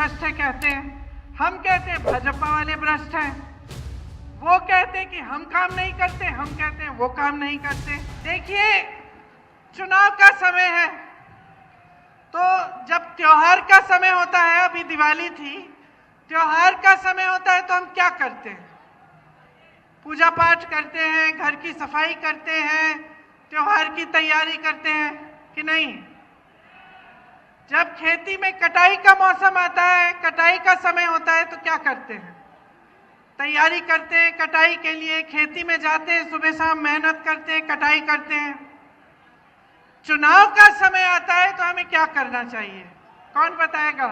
भ्रष्ट है कहते हैं, हम कहते हैं भाजपा वाले भ्रष्ट हैं। वो कहते हैं कि हम काम नहीं करते, हम कहते हैं वो काम नहीं करते। देखिए, चुनाव का समय है, तो जब त्योहार का समय होता है, अभी दिवाली थी, त्योहार का समय होता है तो हम क्या करते हैं? पूजा पाठ करते हैं, घर की सफाई करते हैं, त्योहार की तैयारी करते हैं कि नहीं? जब खेती में कटाई का मौसम आता है, कटाई का समय होता है तो क्या करते हैं? तैयारी करते हैं कटाई के लिए, खेती में जाते हैं, सुबह शाम मेहनत करते हैं, कटाई करते हैं। चुनाव का समय आता है तो हमें क्या करना चाहिए? कौन बताएगा?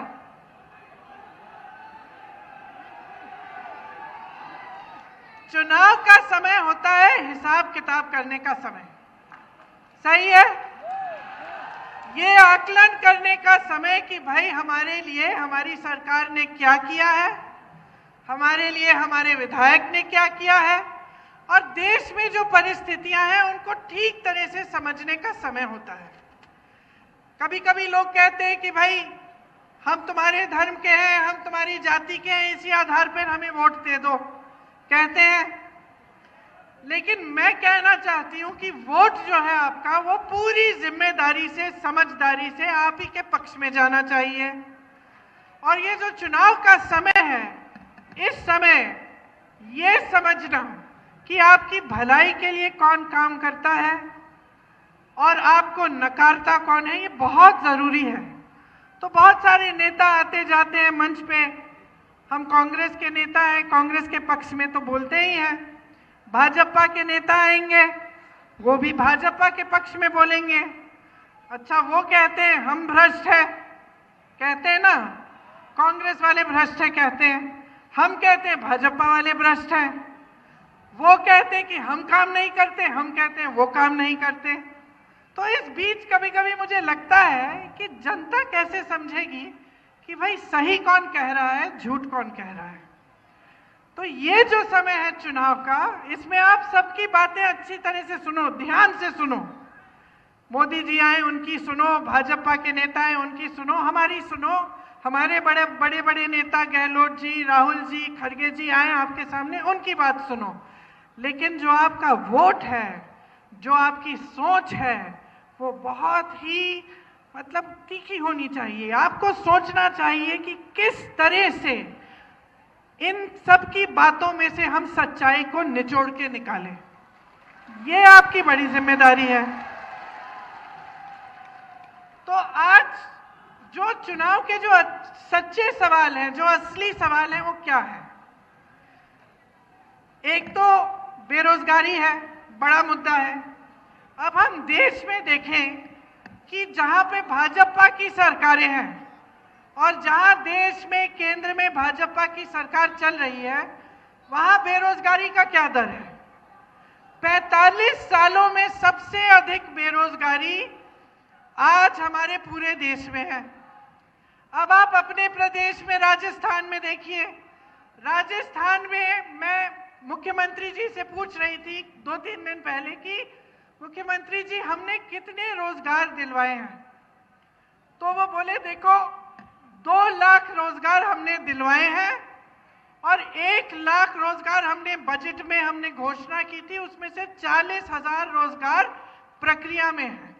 चुनाव का समय होता है हिसाब किताब करने का समय, सही है? ये आकलन करने का समय कि भाई हमारे लिए हमारी सरकार ने क्या किया है, हमारे लिए हमारे विधायक ने क्या किया है, और देश में जो परिस्थितियां हैं उनको ठीक तरह से समझने का समय होता है। कभी कभी लोग कहते हैं कि भाई हम तुम्हारे धर्म के हैं, हम तुम्हारी जाति के हैं, इसी आधार पर हमें वोट दे दो, कहते हैं। लेकिन मैं कहना चाहती हूं कि वोट जो है आपका, वो पूरी जिम्मेदारी से, समझदारी से आप ही के पक्ष में जाना चाहिए। और ये जो चुनाव का समय है, इस समय ये समझना कि आपकी भलाई के लिए कौन काम करता है और आपको नकारता कौन है, ये बहुत जरूरी है। तो बहुत सारे नेता आते जाते हैं मंच पे, हम कांग्रेस के नेता हैं, कांग्रेस के पक्ष में तो बोलते ही हैं। भाजपा के नेता आएंगे, वो भी भाजपा के पक्ष में बोलेंगे। अच्छा, वो कहते हैं हम भ्रष्ट है, कहते हैं ना, कांग्रेस वाले भ्रष्ट है कहते हैं, हम कहते हैं भाजपा वाले भ्रष्ट हैं। वो कहते हैं कि हम काम नहीं करते, हम कहते हैं वो काम नहीं करते। तो इस बीच कभी कभी मुझे लगता है कि जनता कैसे समझेगी कि भाई सही कौन कह रहा है, झूठ कौन कह रहा है। तो ये जो समय है चुनाव का, इसमें आप सबकी बातें अच्छी तरह से सुनो, ध्यान से सुनो। मोदी जी आए, उनकी सुनो, भाजपा के नेता आए, उनकी सुनो, हमारी सुनो। हमारे बड़े बड़े नेता गहलोत जी, राहुल जी, खड़गे जी आए आपके सामने, उनकी बात सुनो। लेकिन जो आपका वोट है, जो आपकी सोच है, वो बहुत ही तीखी होनी चाहिए। आपको सोचना चाहिए कि किस तरह से इन सब की बातों में से हम सच्चाई को निचोड़ के निकालें। ये आपकी बड़ी जिम्मेदारी है। तो आज जो चुनाव के जो सच्चे सवाल हैं, जो असली सवाल हैं, वो क्या है? एक तो बेरोजगारी है, बड़ा मुद्दा है। अब हम देश में देखें कि जहां पे भाजपा की सरकारें हैं और जहां देश में केंद्र में भाजपा की सरकार चल रही है, वहां बेरोजगारी का क्या दर है? 45 सालों में सबसे अधिक बेरोजगारी आज हमारे पूरे देश में है। अब आप अपने प्रदेश में राजस्थान में देखिए, राजस्थान में मैं मुख्यमंत्री जी से पूछ रही थी 2-3 दिन पहले कि मुख्यमंत्री जी हमने कितने रोजगार दिलवाए हैं, तो वो बोले देखो 2 लाख रोजगार हमने दिलवाए हैं और 1 लाख रोजगार हमने बजट में हमने घोषणा की थी, उसमें से 40,000 रोजगार प्रक्रिया में है।